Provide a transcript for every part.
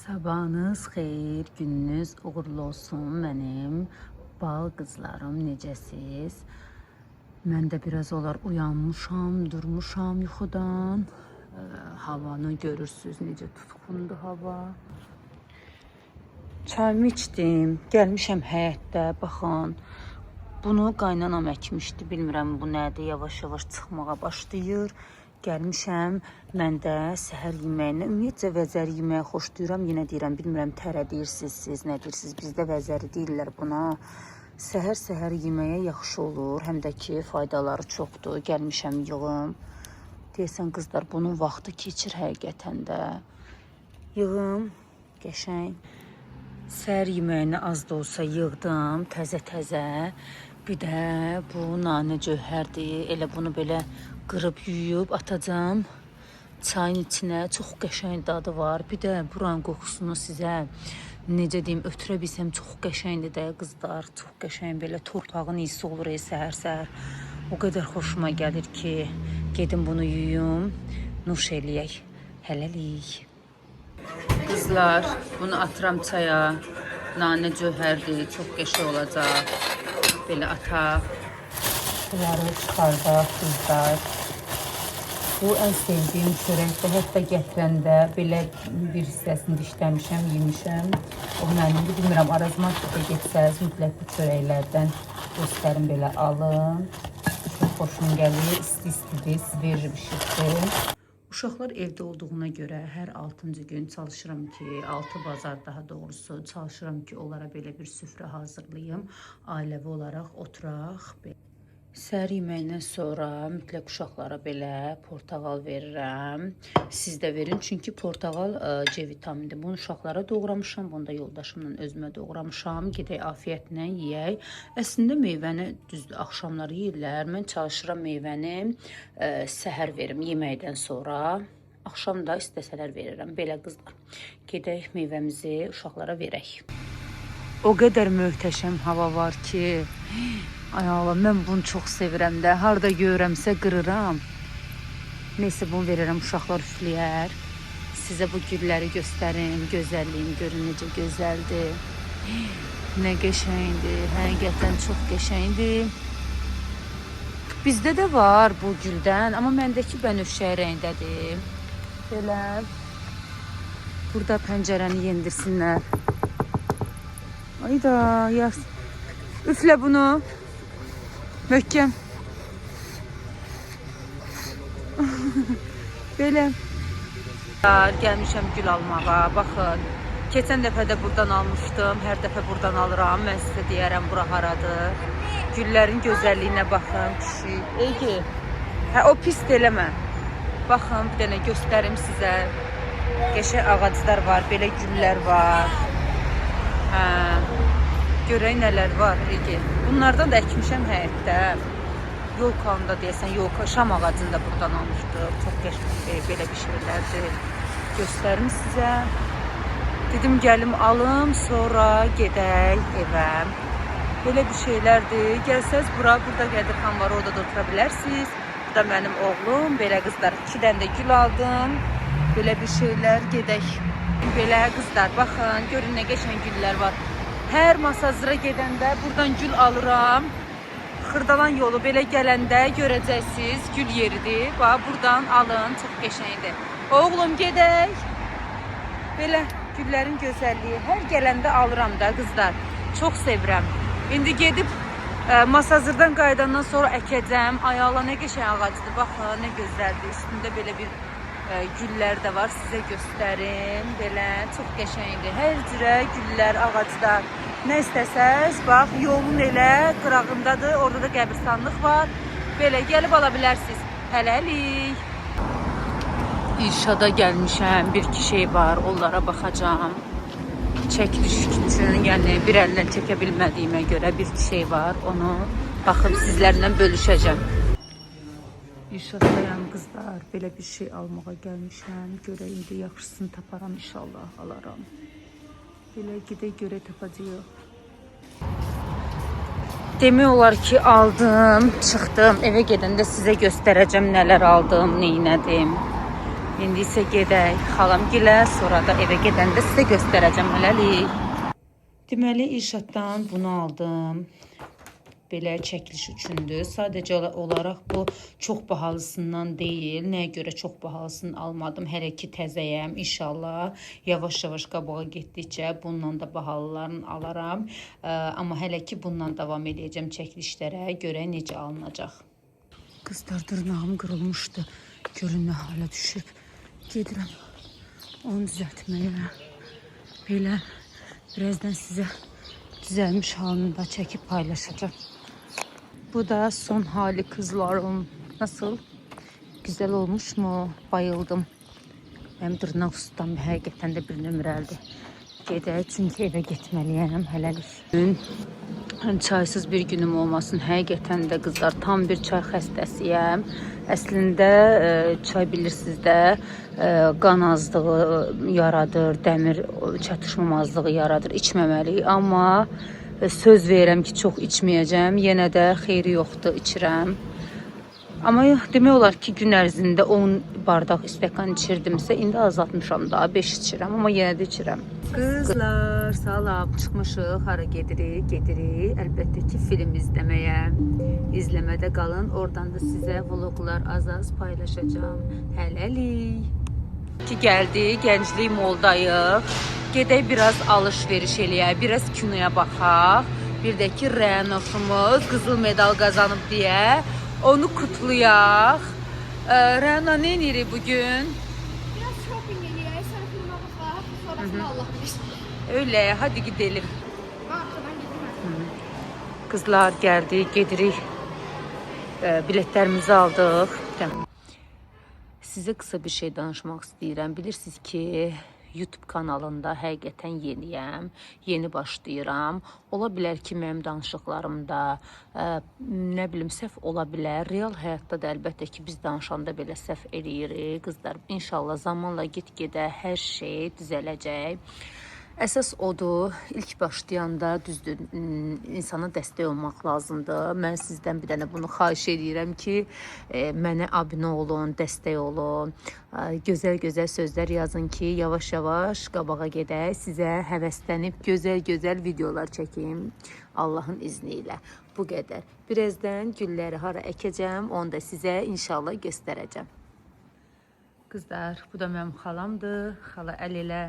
Sabahınız xeyir, gününüz uğurlu olsun mənim bal qızlarım, necəsiz? Mən də biraz olar uyanmışam, durmuşam yuxudan. Havanı görürsünüz, necə tutqundur hava. Çayımı içdim, gəlmişəm həyətdə, baxın. Bunu qaynanam əkmişdi, bilmirəm bu nədir, yavaş-yavaş çıxmağa başlayır. Gəlmişəm, mən də səhər yeməyinə, ümumiyyətcə vəzəri yeməyi xoşlayıram. Yenə deyirəm, bilmirəm tərə deyirsiniz, siz nə deyirsiniz, bizdə vəzəri deyirlər buna. Səhər-səhər yeməyə yaxşı olur, həm də ki, faydaları çoxdur. Gəlmişəm yığım. Deyəsən, qızlar, bunun vaxtı keçir həqiqətən də. Yığım, qəşəng. Səhər yeməyini az da olsa yığdım, təzə-təzə. Bir də bu nanə cövhərdir. Elə bunu belə qırıb yuyub atacağım çayın içinə. Çox qəşəng dadı var. Bir də buranın qoxusunu sizə necə deyim, ötürə bilsəm çox qəşəngdir də qızlar. Çox qəşəng, belə torpağın iyisi olur səhər-səhər. O qədər xoşuma gəlir ki, gedim bunu yuyum, nuş eləyək. Hələlik. Qızlar, bunu atıram çaya. Nanə cövhərdir, çox qəşəng olacaq. Belə ataq. Bunları çıxardaq qızlar. Bu ən sevdiyim çörəkdir. Hətta gətirəndə belə bir hissəsini dişləmişəm, yemişəm. O mənimdir. Bilmirəm, Arazmat da getsəz, mütləq bu çörəklərdən göstərin, belə alın. Çox xoşum gəlir, isti-istidir, siz veririm şişsin. Uşaqlar evdə olduğuna görə hər 6-cı gün çalışıram ki, 6 bazar daha doğrusu çalışıram ki, onlara belə bir süfrə hazırlayım. Ailəvi olaraq oturaq. Səhər yeməyindən sonra mütləq uşaqlara belə portağal verirəm. Siz də verin, çünki portağal C vitamindir. Bunu uşaqlara doğramışam, bunu da yoldaşımla özümə doğramışam. Gedək afiyətlə yeyək. Əslində meyvəni düzdür, axşamları yeyirlər. Mən çalışıram meyvəni səhər verim yeməkdən sonra. Axşam da istəsələr verirəm. Belə qızlar. Gedək meyvəmizi uşaqlara verək. O qədər möhtəşəm hava var ki, ay Allah, mən bunu çox sevirəm də. Harada görürəmsə qırıram. Neysə, bunu verirəm, uşaqlar üfləyər. Sizə bu gülləri göstərim, gözəlliyini görün, necə gözəldir. Nə qəşəngdir, həqiqətən çox qəşəngdir. Bizdə də var bu güldən, amma məndəki bənövşəyi rəngdədir. Belə. Burada pəncərəni yendirsinlər. Ayda, yaz. Üflə bunu. Möhkəm. Belə. Gəlmişəm gül almağa. Baxın. Keçən dəfə də buradan almışdım. Hər dəfə buradan alıram. Mən sizə deyərəm, bura haradır. Güllərin gözəlliyinə baxın. Egi. Hə, o pis eləmə. Baxın, bir dənə göstərim sizə. Qəşəng ağaclar var. Belə güllər var. Hə. Görək nələr var, Egi. Bunlardan da əkmişəm həyətdə. Yolkanda deyəsən, yolka, şam ağacını da buradan almışdım. Çox qəşəng belə bir şeylərdir. Göstərim sizə. Dedim, gəlim alım, sonra gedək evə. Belə bir şeylərdir. Gəlsəz bura, burada Qədirxan var, orada da otura bilərsiniz. Bu da mənim oğlum. Belə qızlar, 2 dənə də gül aldım. Belə bir şeylər, gedək. Belə qızlar, baxın, görün nə qəşəng güllər var. Hər masazıra gedəndə buradan gül alıram. Xırdalan yolu belə gələndə görəcəksiniz, gül yeridir. Bax, buradan alın, çox qəşəngdir. Oğlum, gedək. Belə güllərin gözəlliyi. Hər gələndə alıram da qızlar. Çox sevirəm. İndi gedib masazırdan qayıdandan sonra əkəcəm. Ay Allah, nə qəşəng ağacdır. Baxın, nə gözəldir. Üstündə belə bir güllər də var, sizə göstərim. Belə çox qəşəngdir. Hər cürə güllər, ağaclar. Nə istəsəz, bax, yolun elə qırağındadır. Orada da qəbirstanlıq var. Belə gəlib ala bilərsiniz. Hələlik. İrşada gəlmişəm. Bir-iki şey var, onlara baxacağım. Çəkiliş üçün, yəni bir əllə çəkə bilmədiyimə görə bir-iki şey var. Onu baxıb sizlərlə bölüşəcəm. İrşaddayam qızlar, belə bir şey almağa gəlmişəm. Görək, indi yaxşısını taparam, inşallah alaram. Belə gedək görək, tapacağıq. Demək olar ki, aldım, çıxdım. Evə gedəndə sizə göstərəcəm nələr aldım, neynədim. İndi isə gedək xalam gilə, sonra da evə gedəndə sizə göstərəcəm hələlik. Deməli, İrşaddan bunu aldım. Belə çəkiliş üçündür. Sadəcə olaraq bu çox bahalısından deyil. Nəyə görə çox bahalısını almadım? Hələ ki təzəyəm. İnşallah yavaş-yavaş qabağa getdikcə bundan da bahalılarını alaram. Amma hələ ki bundan davam edəcəm çəkilişlərə görə necə alınacaq. Qızlar, dırnağım qırılmışdı. Görün nə hala düşüb. Gedirəm onu düzəltməyə. Belə birazdan sizə düzəlmiş halını da çəkib paylaşacağım. Bu da son hali kızlarım. Nasıl? Güzel olmuş mu? Bayıldım. Benim dırnaq ustam həqiqətən də bir nömrəlidir. Gedək, çünki evə getməliyəm hələlik. Bugün çaysız bir günüm olmasın. Həqiqətən də qızlar, tam bir çay xəstəsiyəm. Əslində çay bilirsiniz də qan azlığı yaradır, dəmir çatışmamazlığı yaradır, içməməliyik. Amma söz verirəm ki, çox içməyəcəm. Yenə də xeyri yoxdur, içirəm. Amma demək olar ki, gün ərzində 10 bardaq istəkan içirdimsə, indi azaltmışam daha, 5 içirəm, amma yenə də içirəm. Qızlar, salam, çıxmışıq, hara gedirik? Gedirik, əlbəttə ki, film izləməyə. İzləmədə qalın, oradan da sizə vloglar az-az paylaşacağım. Hələlik. Ki gəldik, Gənclik Moldayıq. Gedək biraz alış-veriş eləyək, biraz kinoya baxaq. Bir də ki, Rənoşumuz qızıl medal qazanıb deyə onu kutlayaq. Rəna, nə edirik bugün? Biraz shopping eləyək, sonra filmə baxaq, sonrasını Allah bilir. Öyle, hadi gidelim. Arkadan gedirəm. Kızlar geldi, gedirik. Biletlerimizi aldıq. Sizə qısa bir şey danışmaq istəyirəm. Bilirsiniz ki, YouTube kanalında həqiqətən yeniyəm, yeni başlayıram. Ola bilər ki, mənim danışıqlarımda nə bilim səhv ola bilər. Real həyatda da əlbəttə ki, biz danışanda belə səhv eləyirik. Qızlar, inşallah zamanla get-gedə hər şey düzələcək. Əsas odur, ilk başlayanda düzdür, insana dəstək olmaq lazımdır. Mən sizdən bir dənə bunu xahiş edirəm ki, mənə abunə olun, dəstək olun. Gözəl-gözəl sözlər yazın ki, yavaş-yavaş qabağa gedək, sizə həvəslənib gözəl-gözəl videolar çəkim Allahın izni ilə. Bu qədər. Birazdan gülləri hara əkəcəm, onu da sizə inşallah göstərəcəm. Qızlar, bu da mənim xalamdır, xala əl elə.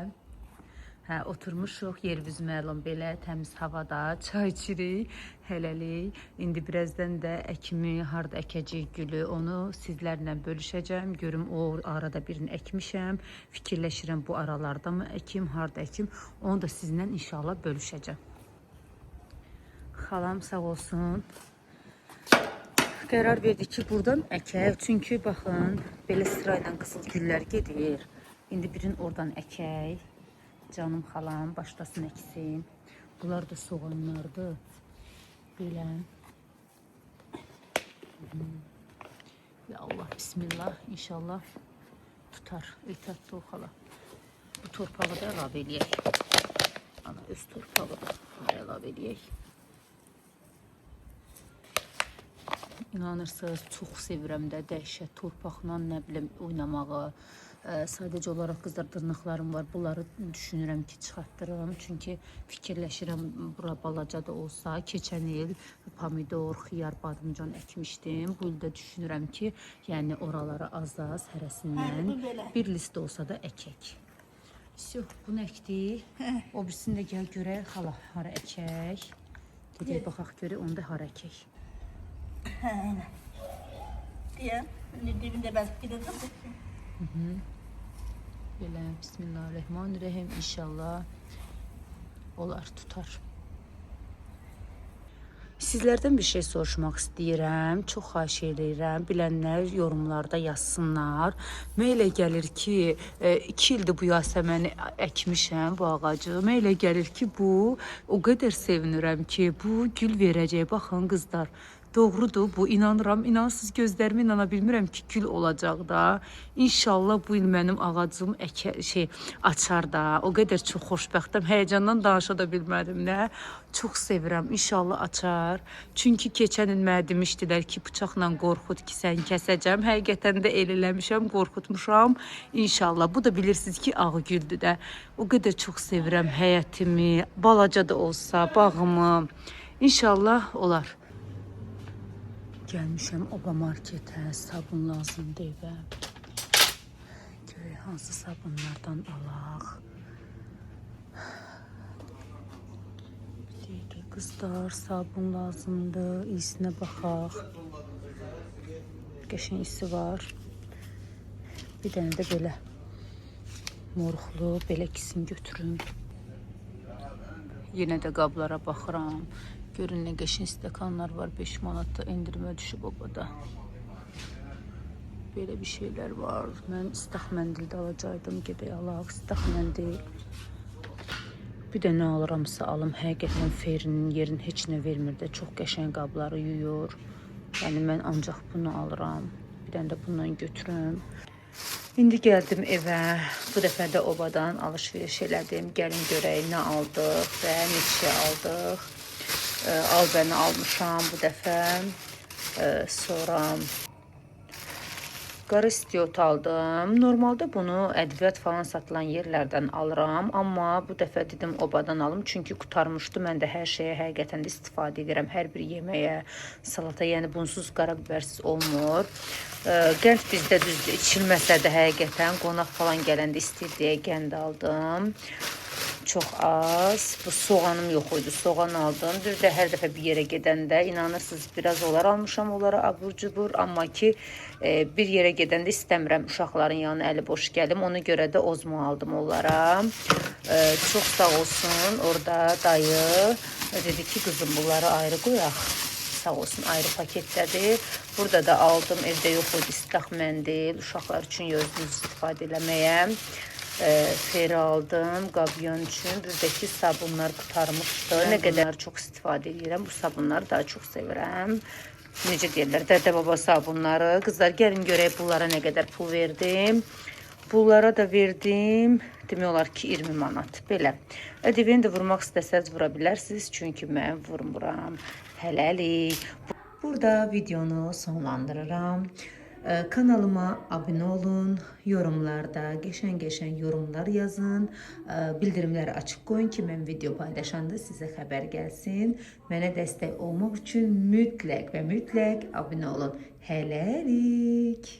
Oturmuşuq, yerimiz məlum belə təmiz havada, çay içirik hələlik. İndi birazdan da əkimi, harda əkəcəyik gülü, onu sizlərlə bölüşəcəm. Görüm o arada birini əkmişəm, fikirləşirəm bu aralarda mı əkim, harda əkim, onu da sizinlə inşallah bölüşəcəm. Xalam sağ olsun. Qərar verdi ki, buradan əkək, çünki baxın, belə sırayla qızıl güllər gedir. İndi birini oradan əkək. Canım xalam, başlasın əksin. Bunlar da soğanlardır. Belə. Ya Allah, bismillah. İnşallah tutar. Ehtiyatlı ol xala. Bu torpağı da əlavə eləyək. Ana, öz torpağı da əlavə eləyək. İnanırsınız, çox sevirəm də dəhşət torpaqla nə bilim oynamağı. Sadəcə olaraq qızlar dırnaqlarım var. Bunları düşünürəm ki, çıxartdırım. Çünki fikirləşirəm, bura balaca da olsa, keçən il pomidor, xiyar, badımcan əkmişdim. Bu ildə düşünürəm ki, yəni oraları az-az hərəsindən bir list olsa da əkək. Bunu əkdik. O birisini də gəl görək, xala, hara əkək. Gedək, baxaq görək, onu da hara əkək. Aynen. Diye, dibinde belki gidelim. Belə, bismillahirrahmanirrahim, inşallah olar, tutar. Sizlərdən bir şey soruşmaq istəyirəm, çox xahiş edirəm, bilənlər yorumlarda yazsınlar. Mən elə gəlir ki, 2 ildir bu yasəməni əkmişəm, bu ağacı. Mən elə gəlir ki, bu, o qədər sevinirəm ki, bu gül verəcək. Baxın qızlar, Doğrudur, bu inanıram. İnansız gözlərimə inana bilmirəm ki, gül olacaq da. İnşallah bu il mənim ağacım açar da. O qədər çox xoşbəxtəm. Həyecandan danışa da bilmədim nə. Çox sevirəm. İnşallah açar. Çünki keçən il mənə demişdilər ki, bıçaqla qorxut ki, sən kəsəcəm. Həqiqətən də el eləmişəm, qorxutmuşam. İnşallah. Bu da bilirsiniz ki, ağ güldür də. O qədər çox sevirəm həyətimi, balaca da olsa, bağımı. İnşallah olar. Gəlmişəm Oba marketə, sabun lazımdır evə. Görək hansı sabunlardan alaq. Bir dəqiqə qızlar, sabun lazımdır, iyisinə baxaq. Qəşəng isi var. Bir dənə də belə morxlu, belə ikisini götürün. Yenə də qablara baxıram. Görün nə qəşəng stəkanlar var, 5 manatda endirmə düşüb Obada. Belə bir şeylər var. Mən istaq məndildə alacaqdım, gedək alaq, istaq məndil. Bir də nə alıramsa alım, həqiqətən Ferinin yerini heç nə vermir də, çox qəşəng qabları yuyur. Yəni mən ancaq bunu alıram. Bir dənə də bundan götürüm. İndi gəldim evə. Bu dəfə də Obadan alış-veriş elədim. Gəlin görək nə aldıq və neçə aldıq. Albəni almışam bu dəfə. Sonra qara istiot aldım. Normalda bunu ədviyyat falan satılan yerlərdən alıram. Amma bu dəfə dedim Obadan alım. Çünki qutarmışdı. Mən də hər şeyə həqiqətən də istifadə edirəm. Hər bir yeməyə, salata, yəni bunsuz qara bibersiz olmur. Qənd bizdə düzdür, içilməsə də həqiqətən qonaq falan gələndə istəyir deyə qənd aldım. Çox az. Bu soğanım yox idi. Soğan aldım. Bir də hər dəfə bir yerə gedəndə inanırsınız biraz onlar almışam, onlara abur-cubur. Amma ki bir yerə gedəndə istəmirəm uşaqların yanına əli boş gəlim. Ona görə də ozmo aldım onlara. Çox sağ olsun. Orada dayı dedi ki, qızım bunları ayrı qoyaq. Sağ olsun, ayrı paketdədir. Burada da aldım. Evdə yox idi istaq məndil. Uşaqlar üçün özünüz istifadə eləməyə. Feri aldım qabyan üçün. Bizdəki sabunlar qutarmışdı. Nə qədər çox istifadə edirəm. Bu sabunları daha çox sevirəm. Necə deyirlər, Dədə Baba sabunları. Qızlar, gəlin görək bunlara nə qədər pul verdim. Bunlara da verdim. Demək olar ki, 20 manat. Belə. Ödevini də vurmaq istəsəz vura bilərsiniz. Çünki mən vurmuram. Hələlik. Burada videonu sonlandırıram. Kanalıma abunə olun, yorumlarda qəşəng-qəşəng yorumlar yazın, bildirimləri açıq qoyun ki, mən video paylaşanda sizə xəbər gəlsin. Mənə dəstək olmaq üçün mütləq və mütləq abunə olun. Hələlik.